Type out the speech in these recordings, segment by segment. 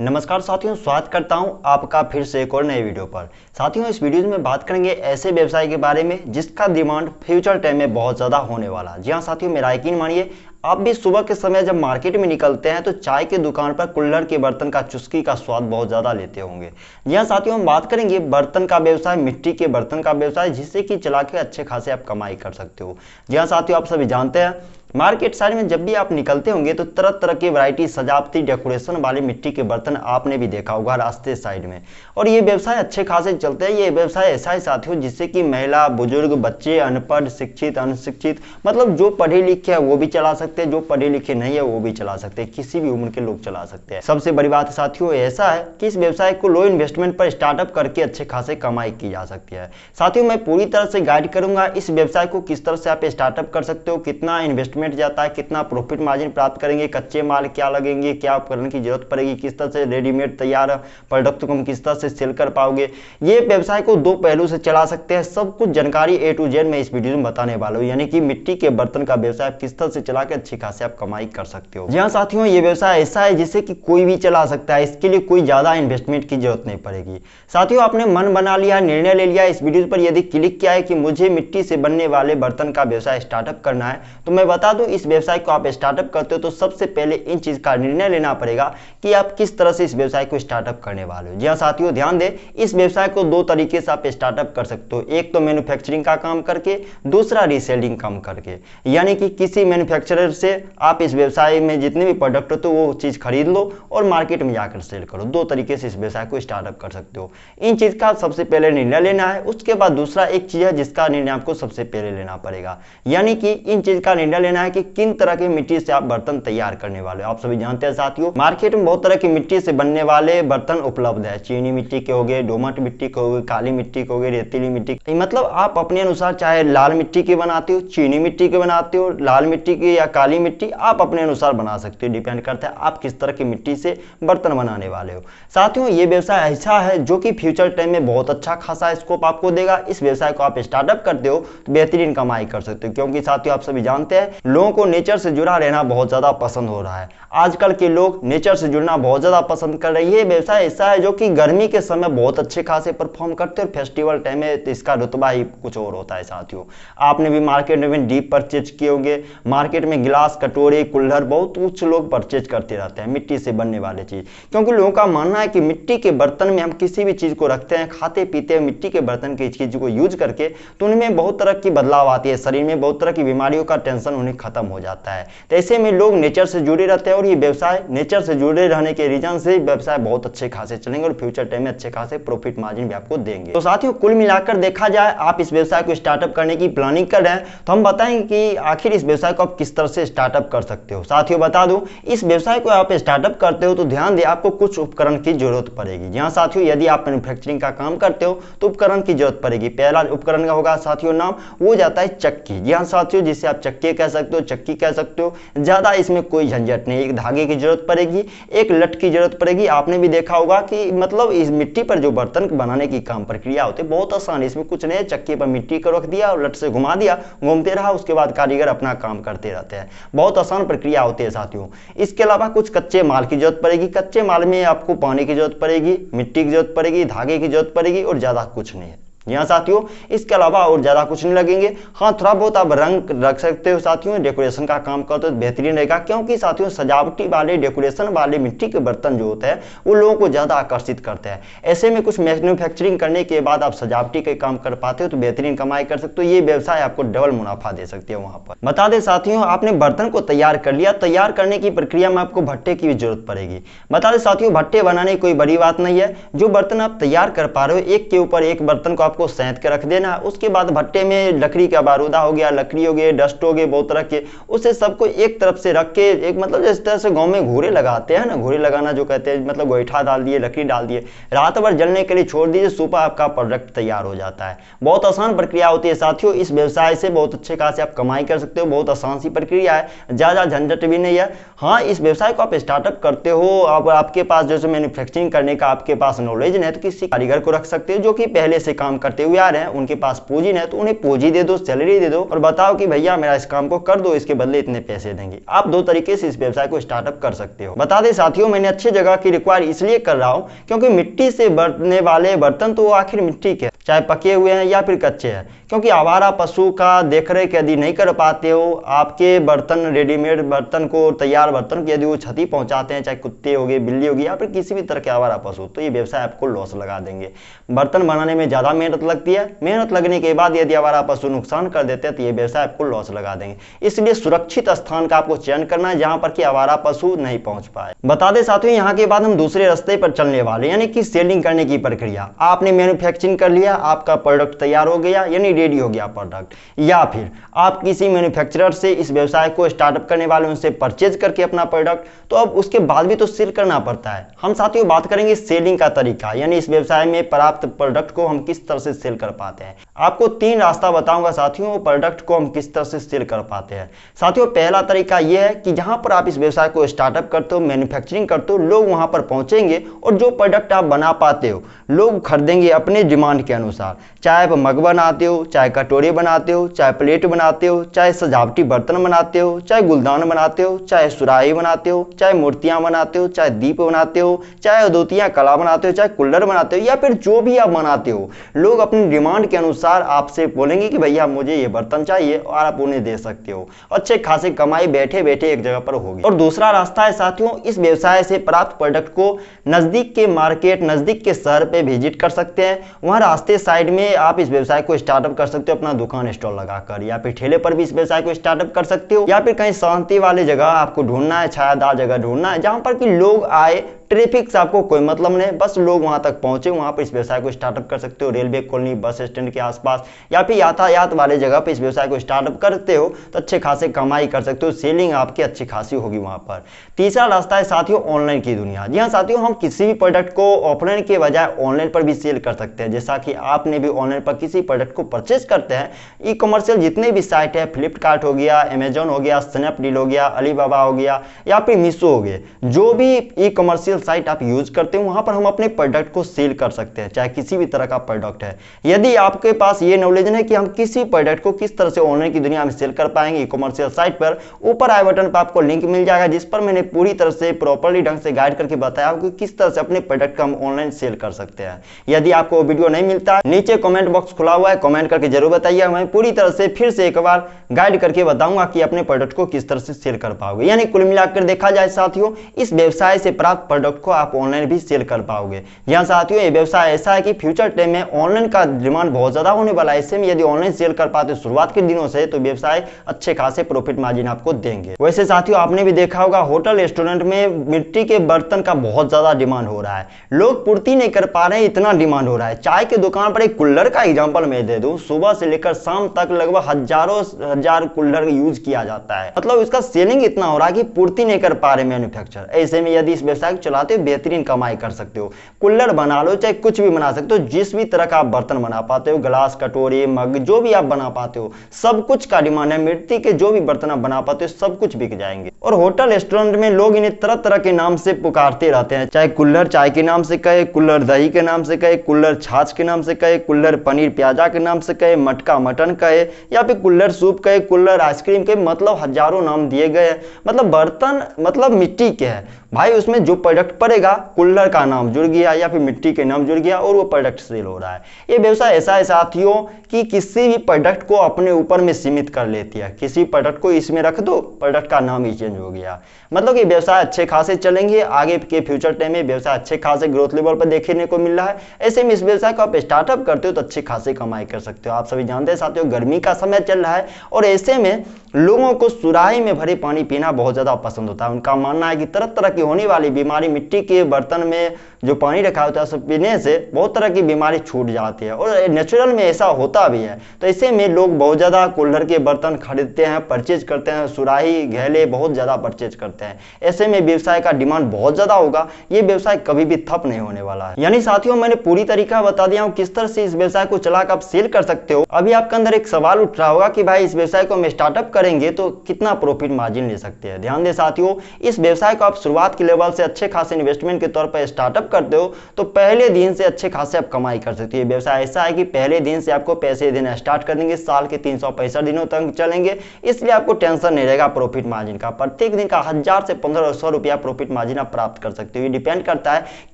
नमस्कार साथियों, स्वागत करता हूं आपका फिर से एक और नए वीडियो पर। साथियों, इस वीडियो में बात करेंगे ऐसे व्यवसाय के बारे में जिसका डिमांड फ्यूचर टाइम में बहुत ज़्यादा होने वाला। जी हाँ साथियों, मेरा यकीन मानिए, आप भी सुबह के समय जब मार्केट में निकलते हैं तो चाय की दुकान पर कुल्हड़ के बर्तन का चुस्की का स्वाद बहुत ज़्यादा लेते होंगे। जी हाँ साथियों, हम बात करेंगे बर्तन का व्यवसाय, मिट्टी के बर्तन का व्यवसाय, जिससे कि चला के अच्छे खासे आप कमाई कर सकते हो। जी हाँ साथियों, आप सभी जानते हैं मार्केट साइड में जब भी आप निकलते होंगे तो तरह तरह की वैरायटी, सजावटी, डेकोरेशन वाले मिट्टी के बर्तन आपने भी देखा होगा रास्ते साइड में। और ये व्यवसाय अच्छे खासे चलते हैं। ये व्यवसाय ऐसा है साथियों जिससे कि महिला, बुजुर्ग, बच्चे, अनपढ़, शिक्षित, अनशिक्षित, मतलब जो पढ़े लिखे हैं वो भी चला सकते हैं, जो पढ़े लिखे नहीं है वो भी चला सकते हैं, किसी भी उम्र के लोग चला सकते हैं। सबसे बड़ी बात साथियों ऐसा है कि इस व्यवसाय को लो इन्वेस्टमेंट पर स्टार्टअप करके अच्छे खासे कमाई की जा सकती है। साथियों, मैं पूरी तरह से गाइड करूंगा इस व्यवसाय को किस तरह से आप स्टार्टअप कर सकते हो, कितना इन्वेस्टमेंट जाता है, कितना प्रॉफिट मार्जिन प्राप्त करेंगे, कच्चे माल क्या लगेंगे, क्या उपकरण की जरूरत पड़ेगी, किस तरह से रेडीमेड तैयार प्रोडक्ट को हम किस तरह से सेल कर पाओगे। ये व्यवसाय को दो पहलू से चला सकते हैं। सब कुछ जानकारी A to Z मैं इस वीडियो में बताने वाला हूँ, यानी कि मिट्टी के बर्तन का व्यवसाय आप किस तरह से चला के अच्छी खासी आप कमाई कर सकते हो। जी हाँ साथियों, ये व्यवसाय ऐसा है जिसे कि कोई भी चला सकता है। इसके लिए कोई ज्यादा इन्वेस्टमेंट की जरूरत नहीं पड़ेगी। साथियों, आपने मन बना लिया, निर्णय ले लिया, इस वीडियो पर यदि क्लिक किया है कि मुझे मिट्टी से बनने वाले बर्तन का व्यवसाय स्टार्टअप करना है, तो मैं बता दूं इस व्यवसाय को आप स्टार्टअप करते हो तो सबसे पहले इन चीज का निर्णय लेना पड़ेगा कि आप किस तरह से इस व्यवसाय को स्टार्टअप करने वाले हो। जी हाँ साथियों, ध्यान दें, इस व्यवसाय को दो तरीके से आप स्टार्टअप कर सकते हो। एक तो मैन्युफैक्चरिंग का काम करके, दूसरा रीसेलिंग काम करके, यानी कि किसी मैन्युफैक्चरर से आप इस व्यवसाय में जितने भी प्रोडक्ट होते हो वो चीज खरीद लो और मार्केट में जाकर सेल करो। दो तरीके से इस व्यवसाय को स्टार्टअप कर सकते हो। इन चीज का सबसे पहले निर्णय लेना है। उसके बाद दूसरा एक चीज है जिसका निर्णय आपको सबसे पहले लेना पड़ेगा, यानी कि इन चीज का निर्णय लेना है कि किन तरह की मिट्टी से आप बर्तन तैयार करने वाले हो। आप सभी जानते हैं साथियों, मार्केट में बहुत तरह की मिट्टी से बनने वाले बर्तन उपलब्ध है। चीनी मिट्टी के हो गए, दोमट मिट्टी के हो गए, काली मिट्टी के हो गए, रेतीली मिट्टी, मतलब आप अपने अनुसार चाहे लाल मिट्टी की बनाते हो, चीनी मिट्टी की बनाते हो, लाल मिट्टी की या काली मिट्टी, आप अपने अनुसार बना सकते हो। डिपेंड करता है आप किस तरह की मिट्टी से बर्तन बनाने वाले हो। साथियों, ये व्यवसाय ऐसा है जो कि फ्यूचर टाइम में बहुत अच्छा खासा स्कोप आपको देगा। इस व्यवसाय को आप स्टार्टअप करते हो तो बेहतरीन कमाई कर सकते हो, क्योंकि साथियों आप सभी जानते हैं लोगों को नेचर से जुड़ा रहना बहुत ज्यादा पसंद हो रहा है। आजकल के लोग नेचर से जुड़ना बहुत ज्यादा पसंद कर रहे हैं। ये व्यवसाय ऐसा है जो कि गर्मी के समय बहुत अच्छे खासे परफॉर्म करते हैं और फेस्टिवल टाइम में तो इसका रुतबा ही कुछ और होता है। साथियों, आपने भी मार्केट में डीप परचेज किए होंगे। मार्केट में गिलास, कटोरे, कुल्हड़ बहुत कुछ लोग परचेज करते रहते हैं मिट्टी से बनने वाले चीज, क्योंकि लोगों का मानना है कि मिट्टी के बर्तन में हम किसी भी चीज को रखते हैं, खाते पीते हैं मिट्टी के बर्तन की चीज को यूज करके, तो उनमें बहुत तरह की बदलाव आती है, शरीर में बहुत तरह की बीमारियों का टेंशन उन्हें खत्म हो जाता है। तो ऐसे में लोग नेचर से जुड़े रहते हैं और ये व्यवसाय नेचर से जुड़े रहने के रीजन से व्यवसाय बहुत अच्छे खासे चलेंगे और फ्यूचर टाइम में अच्छे खासे प्रॉफिट मार्जिन भी आपको देंगे। तो साथियों, कुल मिलाकर देखा जाए, आप इस व्यवसाय को स्टार्टअप करने की प्लानिंग कर रहे हैं तो हम बताएंगे कि आखिर इस व्यवसाय को आप किस तरह से स्टार्टअप कर सकते हो। साथियों, बता दूं, इस व्यवसाय को आप स्टार्टअप करते हो तो ध्यान दें, आपको कुछ उपकरण की जरूरत पड़ेगी। जहां साथियों, यदि आप मैन्युफैक्चरिंग का काम करते हो तो उपकरण की जरूरत पड़ेगी। पहला उपकरण का होगा साथियों नाम, वो जाता है चक्की। जी हाँ साथियों, जिसे आप चक्के कह सकते हो, चक्की कह सकते हो। ज्यादा इसमें कोई झंझट नहीं। एक धागे की जरूरत पड़ेगी, एक लट की जरूरत पड़ेगी। आपने भी देखा होगा कि मतलब इस मिट्टी पर जो बर्तन बनाने की काम प्रक्रिया होती है बहुत आसान है। इसमें कुछ नहीं, चक्की पर मिट्टी को रख दिया और लट से घुमा दिया, घूमते रहा, उसके बाद कारीगर अपना काम करते रहते हैं। बहुत आसान प्रक्रिया होती है साथियों। इसके अलावा कुछ कच्चे माल की जरूरत पड़ेगी। कच्चे माल में आपको पानी की जरूरत पड़ेगी, मिट्टी की जरूरत पड़ेगी, धागे की जरूरत पड़ेगी और ज्यादा कुछ नहीं है। जी हाँ साथियों, इसके अलावा और ज्यादा कुछ नहीं लगेंगे। हाँ, थोड़ा बहुत आप रंग रख सकते हो साथियों, डेकोरेशन का काम करते हो तो बेहतरीन रहेगा, क्योंकि साथियों सजावटी वाले, डेकोरेशन वाले मिट्टी के बर्तन जो होते हैं वो लोगों को ज्यादा आकर्षित करते हैं। ऐसे में कुछ मैन्युफैक्चरिंग करने के बाद आप सजावटी के काम कर पाते हो तो बेहतरीन कमाई कर सकते हो। ये व्यवसाय आपको डबल मुनाफा दे सकते हो। वहां पर बता दें साथियों, आपने बर्तन को तैयार कर लिया, तैयार करने की प्रक्रिया में आपको भट्टे की भी जरूरत पड़ेगी। बता दें साथियों, भट्टे बनाने की कोई बड़ी बात नहीं है। जो बर्तन आप तैयार कर पा रहे हो, एक के ऊपर एक बर्तन को आपको सैंत के रख देना। उसके बाद भट्टे में लकड़ी का बारूदा हो गया, लकड़ी हो गई, डस्ट हो गए, बहुत तरह के, उसे सबको एक तरफ से रख के, एक मतलब जिस तरह से गांव में घूरे लगाते हैं ना, घूरे लगाना जो कहते हैं, मतलब गोईठा डाल दिए, लकड़ी डाल दिए, रात भर जलने के लिए छोड़ दीजिए, सुबह आपका प्रोडक्ट तैयार हो जाता है। बहुत आसान प्रक्रिया होती है साथियों। इस व्यवसाय से बहुत अच्छे खासे आप कमाई कर सकते हो। बहुत आसान सी प्रक्रिया है, ज्यादा झंझट भी नहीं है। हाँ, इस व्यवसाय को आप स्टार्टअप करते हो, अब आपके पास जैसे मैन्युफैक्चरिंग करने का आपके पास नॉलेज नहीं है तो किसी कारीगर को रख सकते हो जो कि पहले से काम करते हुए आ रहे हैं, उनके पास पूंजी है तो उन्हें पूंजी दे दो, सैलरी दे दो और बताओ कि भैया मेरा इस काम को कर दो, इसके बदले इतने पैसे देंगे। आप दो तरीके से इस व्यवसाय को स्टार्टअप कर सकते हो। बता दें साथियों, मैंने अच्छी जगह की रिक्वायर इसलिए कर रहा हूं क्योंकि मिट्टी से बनने वाले बर्तन तो आखिर मिट्टी के, चाहे पके हुए हैं या फिर कच्चे हैं, क्योंकि आवारा पशु का देखरेख यदि नहीं कर पाते हो, आपके बर्तन, रेडीमेड बर्तन को, तैयार बर्तन को यदि वो क्षति पहुंचाते हैं, चाहे कुत्ते हो गए, बिल्ली होगी या फिर किसी भी तरह के आवारा पशु, तो ये व्यवसाय आपको लॉस लगा देंगे। बर्तन बनाने में ज्यादा मेहनत लगती है, मेहनत लगने के बाद यदि आवारा पशु नुकसान कर देते हैं तो ये व्यवसाय आपको लॉस लगा देंगे। इसलिए सुरक्षित स्थान का आपको चयन करना है जहां पर कि आवारा पशु नहीं पहुंच पाए। बता दें साथियों, यहाँ के बाद हम दूसरे रास्ते पर चलने वाले, यानी कि सेलिंग करने की प्रक्रिया। आपने मैन्युफैक्चरिंग कर लिया, आपका प्रोडक्ट तैयार हो गया, यानी रेडी हो गया प्रोडक्ट, या फिर आप किसी मैन्युफैक्चरर से इस व्यवसाय को स्टार्टअप करने वाले उनसे परचेज करके अपना प्रोडक्ट, तो अब उसके बाद भी तो सेल करना पड़ता है। हम साथियों बात करेंगे सेलिंग का तरीका, यानी इस व्यवसाय में प्राप्त प्रोडक्ट को हम किस तरह से सेल कर पाते हैं। आपको 3 रास्ता बताऊंगा साथियों, प्रोडक्ट को हम किस तरह से सेल कर पाते हैं। साथियों पहला तरीका यह है कि जहां पर आप इस व्यवसाय को स्टार्टअप करते हो, मैन्युफैक्चरिंग करते हो, लोग वहां पर पहुंचेंगे और जो प्रोडक्ट आप बना पाते हो लोग खरीदेंगे अपने डिमांड के अनुसार। चाहे आप मग बनाते हो, चाहे कटोरे बनाते हो, चाहे प्लेट बनाते हो, चाहे सजावटी बर्तन बनाते हो, चाहे गुलदान बनाते हो, चाहे सुराही बनाते हो, चाहे मूर्तियां बनाते हो, चाहे दीप बनाते हो, चाहे अद्वितीय कला बनाते हो, चाहे कुल्लर बनाते हो, या फिर जो भी आप बनाते हो, लोग अपनी डिमांड के अनुसार आपसे बोलेंगे कि भैया मुझे ये बर्तन चाहिए और आप उन्हें दे सकते हो। अच्छे खासे कमाई बैठे बैठे एक जगह पर होगी। और दूसरा रास्ता है साथियों, इस व्यवसाय से प्राप्त प्रोडक्ट को नजदीक के मार्केट, नजदीक के शहर पे विजिट कर सकते हैं। वहां रास्ते साइड में आप इस व्यवसाय को स्टार्टअप कर सकते हो, अपना दुकान स्टॉल लगाकर, या फिर ठेले पर भी इस व्यवसाय को स्टार्टअप कर सकते हो, या फिर कहीं शांति वाली जगह आपको ढूंढना है, छायादार जगह ढूंढना है जहां पर कि लोग आए, ट्रैफिक से आपको कोई मतलब नहीं, बस लोग वहां तक पहुंचे, वहां पर इस व्यवसाय को स्टार्टअप कर सकते हो। रेलवे कॉलोनी, बस स्टैंड के आसपास या फिर यातायात वाले जगह पे इस व्यवसाय को स्टार्टअप करते हो तो अच्छे खासे कमाई कर सकते हो, सेलिंग आपकी अच्छी खासी होगी वहां पर। तीसरा रास्ता है साथियों ऑनलाइन की दुनिया। जी हाँ साथियों, हम किसी भी प्रोडक्ट को ऑफलाइन के बजाय ऑनलाइन पर भी सेल कर सकते हैं। जैसा कि आपने भी ऑनलाइन पर किसी प्रोडक्ट को परचेज करते हैं, ई कॉमर्शियल जितने भी साइट है, फ्लिपकार्ट हो गया, अमेजॉन हो गया, स्नैपडील हो गया, अलीबाबा हो गया या फिर मीशो हो गए, जो भी ई कॉमर्शियल साइट आप यूज करते हैं वहां पर हम अपने प्रोडक्ट को सेल कर सकते हैं, चाहे किसी भी तरह का प्रोडक्ट है। यदि आपके पास ये नॉलेज है कि हम किसी प्रोडक्ट को किस तरह से ऑनलाइन की दुनिया में सेल कर पाएंगे ई कॉमर्शियल साइट पर, ऊपर आई बटन पर आपको लिंक मिल जाएगा जिस पर मैंने पूरी तरह से प्रॉपर्ली ढंग से गाइड करके बताया कि किस तरह से अपने प्रोडक्ट का हम ऑनलाइन सेल कर सकते हैं। यदि आपको वीडियो नहीं मिलता, नीचे कमेंट बॉक्स खुला हुआ है, कमेंट करके जरूर बताइए, मैं पूरी तरह से फिर से एक बार गाइड करके बताऊंगा कि अपने प्रोडक्ट को किस तरह से सेल कर पाओगे। यानी कुल मिलाकर देखा जाए साथियों, इस व्यवसाय से प्राप्त प्रोडक्ट को आप ऑनलाइन भी सेल कर पाओगे। जी हाँ साथियों, ये व्यवसाय ऐसा है कि फ्यूचर टाइम में ऑनलाइन का डिमांड बहुत ज्यादा होने वाला है। ऐसे में यदि ऑनलाइन सेल कर पाते शुरुआत के दिनों से तो व्यवसाय अच्छे खासे प्रॉफिट मार्जिन आपको देंगे। वैसे साथियों आपने भी देखा होगा होटल रेस्टोरेंट में मिट्टी के बर्तन का बहुत ज्यादा डिमांड हो रहा है, लोग पूर्ति नहीं कर पा रहे हैं, इतना डिमांड हो रहा है। चाय की दुकान पर एक कुल्लर का एग्जांपल मैं दे दूं, सुबह से लेकर शाम तक लगभग हजारों हजार कुल्लर यूज किया जाता है, मतलब इसका सेलिंग इतना हो रहा है कि पूर्ति नहीं कर पा रहे मैन्युफैक्चरर। ऐसे में यदि इस व्यवसाय को चलाते हो बेहतरीन कमाई कर सकते हो। कुल्लर बना लो, चाहे कुछ भी बना सकते हो, जिस भी तरह का आप बर्तन बना पाते हो, गिलास, कटोरी, मग, जो भी आप बना पाते हो सब कुछ का डिमांड है। मिट्टी के जो भी बर्तन आप बना पाते हो सब कुछ बिक जाएंगे। और होटल रेस्टोरेंट में लोग इन्हें तरह तरह के नाम से पुकारते रहते हैं, चाहे कुल्लर चाय के नाम से कहे, कुल्लर दही के नाम से कहे, कुल्लर छाछ के नाम से कहे, कुल्लर पनीर प्याजा के नाम से कहे, मटका मटन कहे, या फिर कुल्लर सूप कहे, कुल्लर आइसक्रीम के, मतलब हजारों नाम दिए गए हैं। मतलब बर्तन मतलब मिट्टी के है भाई, उसमें जो प्रोडक्ट पड़ेगा कुल्लर का नाम जुड़ गया या फिर मिट्टी के नाम जुड़ गया और वो प्रोडक्ट सेल हो रहा है। ये व्यवसाय ऐसा है साथियों कि किसी भी प्रोडक्ट को अपने ऊपर में सीमित कर लेती है। किसी प्रोडक्ट को इसमें रख दो, प्रोडक्ट का नाम ही चेंज हो गया। मतलब ये व्यवसाय अच्छे खासे चलेंगे, आगे के फ्यूचर टाइम में व्यवसाय अच्छे खासे ग्रोथ लेवल पर देखने को मिल रहा है। ऐसे में इस व्यवसाय को आप स्टार्टअप करते हो तो अच्छे खासे कमाई कर सकते हो। आप सभी जानते हैं साथियों गर्मी का समय चल रहा है और ऐसे में लोगों को सुराही में भरे पानी पीना बहुत ज्यादा पसंद होता है। उनका मानना है कि तरह तरह की होने वाली बीमारी मिट्टी के बर्तन में जो पानी रखा होता है सब पीने से बहुत तरह की बीमारी छूट जाती है और नेचुरल में ऐसा होता भी है। तो ऐसे में लोग बहुत ज्यादा कुल्हड़ के बर्तन खरीदते हैं, परचेज करते हैं, सुराही घेले बहुत ज्यादा परचेज करते हैं। ऐसे में व्यवसाय का डिमांड बहुत ज्यादा होगा, ये व्यवसाय कभी भी ठप नहीं होने वाला है। यानी साथियों मैंने पूरी तरीका बता दिया हूँ किस तरह से इस व्यवसाय को चलाकर आप सेल कर सकते हो। अभी आपके अंदर एक सवाल उठ रहा होगा कि भाई इस व्यवसाय को हम स्टार्टअप करेंगे तो कितना प्रॉफिट मार्जिन ले सकते हैं। ध्यान दें साथियों, इस व्यवसाय को आप शुरुआत के लेवल से अच्छे खासे इन्वेस्टमेंट के तौर पर स्टार्टअप करते हो तो पहले दिन से अच्छे खासे आप कमाई कर सकते हो। व्यवसाय ऐसा है कि पहले दिन से आपको पैसे देना स्टार्ट कर देंगे, साल के 365 दिनों तक चलेंगे, इसलिए आपको टेंशन नहीं रहेगा प्रॉफिट मार्जिन का। प्रत्येक दिन का 1000 से 1500 रुपया प्रॉफिट मार्जिन आप प्राप्त कर सकते हो। ये डिपेंड करता है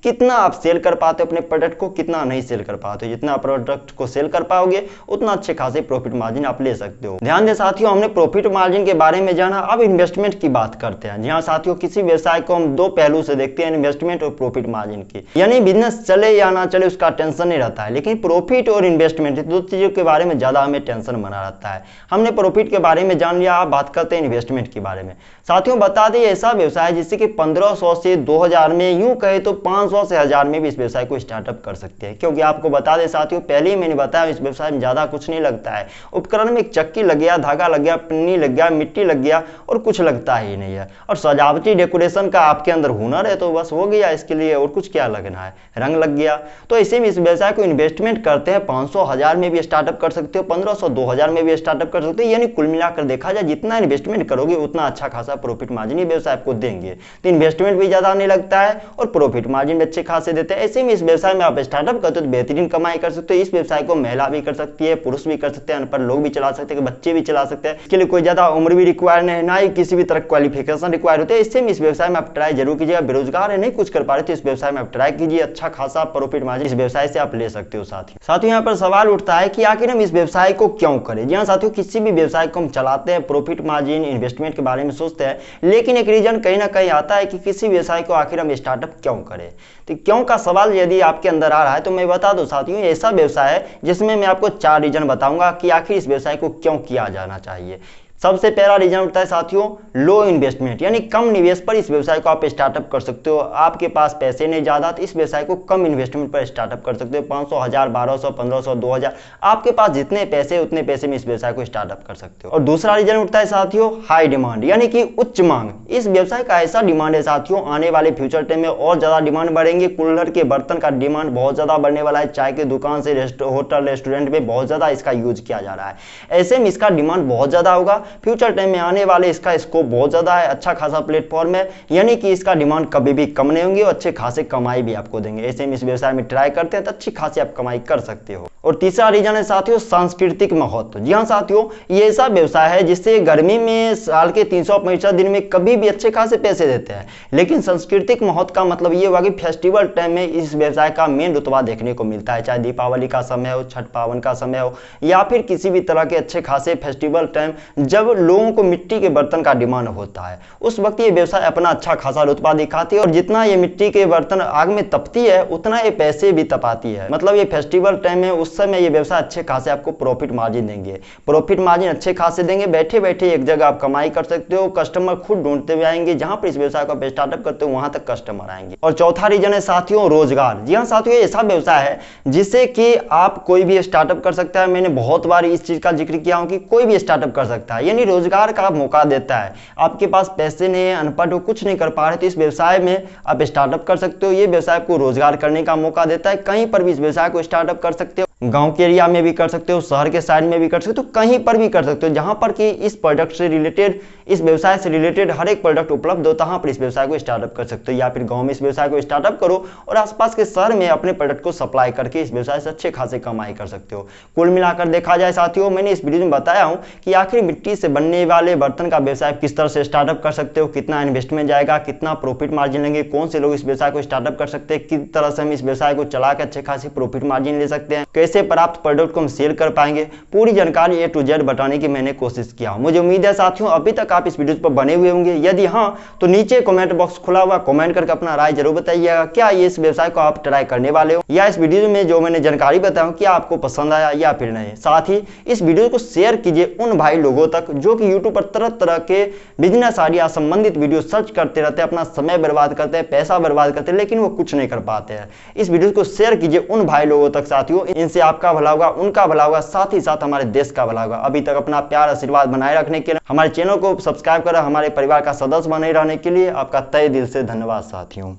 कितना आप सेल कर पाते हो अपने प्रोडक्ट को, कितना नहीं सेल कर पाते हो। जितना प्रोडक्ट को सेल कर पाओगे उतना अच्छे खासे प्रॉफिट मार्जिन आप ले सकते हो। ध्यान दें साथियों, हमने प्रॉफिट मार्जिन के बारे में जाना, अब इन्वेस्टमेंट की बात करते हैं। जी हाँ साथियों, किसी व्यवसाय को हम दो पहलू से देखते हैं, इन्वेस्टमेंट और प्रॉफिट मार्जिन की। यानी बिजनेस चले या ना चले उसका टेंशन नहीं रहता है, लेकिन प्रॉफिट और इन्वेस्टमेंट दो चीजों के बारे में ज्यादा हमें टेंशन बना रहता है। हमने प्रॉफिट के बारे में जान लिया, आप बात करते हैं इन्वेस्टमेंट के बारे में। साथियों बता दें, ऐसा व्यवसाय जिससे कि 1500 से 2000 में, यूं कहे तो 500 से 1000 में भी इस व्यवसाय को स्टार्टअप कर सकते हैं। क्योंकि आपको बता दें साथियों, पहले ही मैंने बताया इस व्यवसाय में ज्यादा कुछ नहीं लगता है। उपकरण में एक चक्की लग गया, धागा लग गया, पन्नी लग गया, मिट्टी लग गया और कुछ लगता ही नहीं है। और सजावटी डेकोरेशन का आपके अंदर हुनर है तो बस हो गया, इसके लिए और कुछ क्या लगना है, रंग लग गया। तो ऐसे में इस व्यवसाय को इन्वेस्टमेंट करते हैं 500 1000 में भी स्टार्टअप कर सकते हो, 1500 2000 में भी स्टार्टअप कर सकते हो। यानी कुल मिलाकर देखा जाए जितना इन्वेस्टमेंट करोगे उतना अच्छा खासा प्रॉफिट मार्जिन व्यवसाय आपको देंगे। तो इन्वेस्टमेंट भी ज्यादा नहीं लगता है और प्रॉफिट मार्जिन भी अच्छे खासे देते हैं। ऐसे में इस व्यवसाय में आप स्टार्टअप करते हो तो बेहतरीन कमाई कर सकते हो। इस व्यवसाय को महिला भी कर सकती है, पुरुष भी कर सकते हैं, अनपढ़ लोग भी चला सकते हैं, बच्चे भी चला सकते हैं। इसके लिए कोई ज्यादा उम्र भी रिक्वायर नहीं है, ना ही किसी भी तरह क्वालिफिकेशन रिक्वायर होते हैं। इससे में इस व्यवसाय में आप ट्राई जरूर कीजिएगा। बेरोजगार है, नहीं कुछ कर पा रहे तो इस व्यवसाय में आप ट्राई कीजिए, अच्छा खासा प्रॉफिट मार्जिन इस व्यवसाय से आप ले सकते हो। साथियों यहाँ पर सवाल उठता है कि आखिर हम इस व्यवसाय को क्यों करें। जी हाँ साथियों, किसी भी व्यवसाय को हम चलाते हैं, प्रॉफिट मार्जिन इन्वेस्टमेंट के बारे में सोचते हैं, लेकिन एक रीजन कहीं ना कहीं आता है कि किसी व्यवसाय को आखिर हम स्टार्टअप क्यों करें। तो क्यों का सवाल यदि आपके अंदर आ रहा है तो मैं बता दूं साथियों, ऐसा व्यवसाय है जिसमें मैं आपको 4 रीजन बताऊंगा कि आखिर इस व्यवसाय को क्यों किया जाना चाहिए। सबसे पहला रीजन उठता है साथियों लो इन्वेस्टमेंट, यानी कम निवेश पर इस व्यवसाय को आप स्टार्टअप कर सकते हो। आपके पास पैसे नहीं ज्यादा तो इस व्यवसाय को कम इन्वेस्टमेंट पर स्टार्टअप कर सकते हो। 500 1000 1200 1500 2000 आपके पास जितने पैसे उतने पैसे में इस व्यवसाय को स्टार्टअप कर सकते हो। और दूसरा रीजन उठता है साथियों हाई डिमांड, यानी कि उच्च मांग। इस व्यवसाय का ऐसा डिमांड है साथियों, आने वाले फ्यूचर टाइम में और ज्यादा डिमांड बढ़ेंगे। कुल्हड़ के बर्तन का डिमांड बहुत ज्यादा बढ़ने वाला है, चाय की दुकान से होटल रेस्टोरेंट में बहुत ज्यादा इसका यूज किया जा रहा है। ऐसे में इसका डिमांड बहुत ज्यादा होगा। फ्यूचर टाइम में आने वाले इसका स्कोप बहुत ज्यादा है, अच्छा खासा प्लेटफॉर्म है, यानी कि इसका डिमांड कभी भी कम नहीं होंगे और अच्छे खासे कमाई भी आपको देंगे। ऐसे में इस व्यवसाय में ट्राई करते हैं तो अच्छी खासी आप कमाई कर सकते हो। और तीसरा रीजन है साथियों सांस्कृतिक महत्व। जी हाँ साथियों, ये ऐसा व्यवसाय है जिससे गर्मी में साल के 365 दिन में कभी भी अच्छे खासे पैसे देते हैं, लेकिन सांस्कृतिक महत्व का मतलब ये हुआ कि फेस्टिवल टाइम में इस व्यवसाय का मेन रुतबा देखने को मिलता है। चाहे दीपावली का समय हो, छठ पावन का समय हो, या फिर किसी भी तरह के अच्छे खासे फेस्टिवल टाइम जब लोगों को मिट्टी के बर्तन का डिमांड होता है, उस वक्त ये व्यवसाय अपना अच्छा खासा रुतबा दिखाती है। और जितना ये मिट्टी के बर्तन आग में तपती है उतना ये पैसे भी तपाती है। मतलब ये फेस्टिवल टाइम में उस समय ये व्यवसाय अच्छे खासे आपको प्रॉफिट मार्जिन देंगे। प्रॉफिट मार्जिन अच्छे खासे देंगे, बैठे बैठे एक जगह आप कमाई कर सकते हो। कस्टमर खुद ढूंढते हुए आएंगे, जहां पर इस व्यवसाय को आप स्टार्टअप करते हो वहां तक कस्टमर आएंगे। और चौथा रीजन है साथियों रोजगार। जी हाँ साथियों, ऐसा व्यवसाय है जिससे कि आप कोई भी स्टार्टअप कर सकता है। मैंने बहुत बार इस चीज का जिक्र किया हूं कि कोई भी स्टार्टअप कर सकता है, यानी रोजगार का मौका देता है। आपके पास पैसे नहीं है, अनपढ़ हो, कुछ नहीं कर पा रहे तो इस व्यवसाय में आप स्टार्टअप कर सकते हो। ये व्यवसाय आपको रोजगार करने का मौका देता है। कहीं पर भी इस व्यवसाय को स्टार्टअप कर सकते हो, गांव के एरिया में भी कर सकते हो, शहर के साइड में भी कर सकते हो, कहीं पर भी कर सकते हो। जहां पर कि इस प्रोडक्ट से रिलेटेड, इस व्यवसाय से रिलेटेड हर एक प्रोडक्ट उपलब्ध हो, तहां पर इस व्यवसाय को स्टार्टअप कर सकते हो। या फिर गांव में इस व्यवसाय को स्टार्टअप करो और आसपास के शहर में अपने प्रोडक्ट को सप्लाई करके इस व्यवसाय से अच्छे खासे कमाई कर सकते हो। कुल मिलाकर देखा जाए साथियों, मैंने इस वीडियो में बताया हूं कि आखिर मिट्टी से बनने वाले बर्तन का व्यवसाय किस तरह से स्टार्टअप कर सकते हो, कितना इन्वेस्टमेंट जाएगा, कितना प्रॉफिट मार्जिन लेंगे, कौन से लोग इस व्यवसाय को स्टार्टअप कर सकते हैं, किस तरह से हम इस व्यवसाय को चला के अच्छे खासी प्रॉफिट मार्जिन ले सकते हैं, कैसे प्राप्त प्रोडक्ट को हम सेल कर पाएंगे। पूरी जानकारी A to Z बताने की मैंने कोशिश किया। मुझे उम्मीद है साथियों अभी तक आप इस वीडियो पर बने हुए होंगे। यदि हाँ तो नीचे कमेंट बॉक्स खुला हुआ, कमेंट करके अपना राय जरूर बताइएगा। क्या ये इस व्यवसाय को आप ट्राई करने वाले हो, या इस वीडियो में जो मैंने जानकारी बताया क्या आपको पसंद आया या फिर नहीं। साथ ही इस वीडियो को शेयर कीजिए उन भाई लोगों तक जो कि यूट्यूब पर तरह तरह के बिजनेस आइडिया संबंधित वीडियो सर्च करते रहते हैं, अपना समय बर्बाद करते हैं, पैसा बर्बाद करते हैं, लेकिन वो कुछ नहीं कर पाते हैं। इस वीडियो को शेयर कीजिए उन भाई लोगों तक साथियों, इनसे आपका भला होगा, उनका भला होगा, साथ ही साथ हमारे देश का भला होगा। अभी तक अपना प्यार आशीर्वाद बनाए रखने के लिए, हमारे चैनल को सब्सक्राइब कर हमारे परिवार का सदस्य बने रहने के लिए आपका तहे दिल से धन्यवाद साथियों।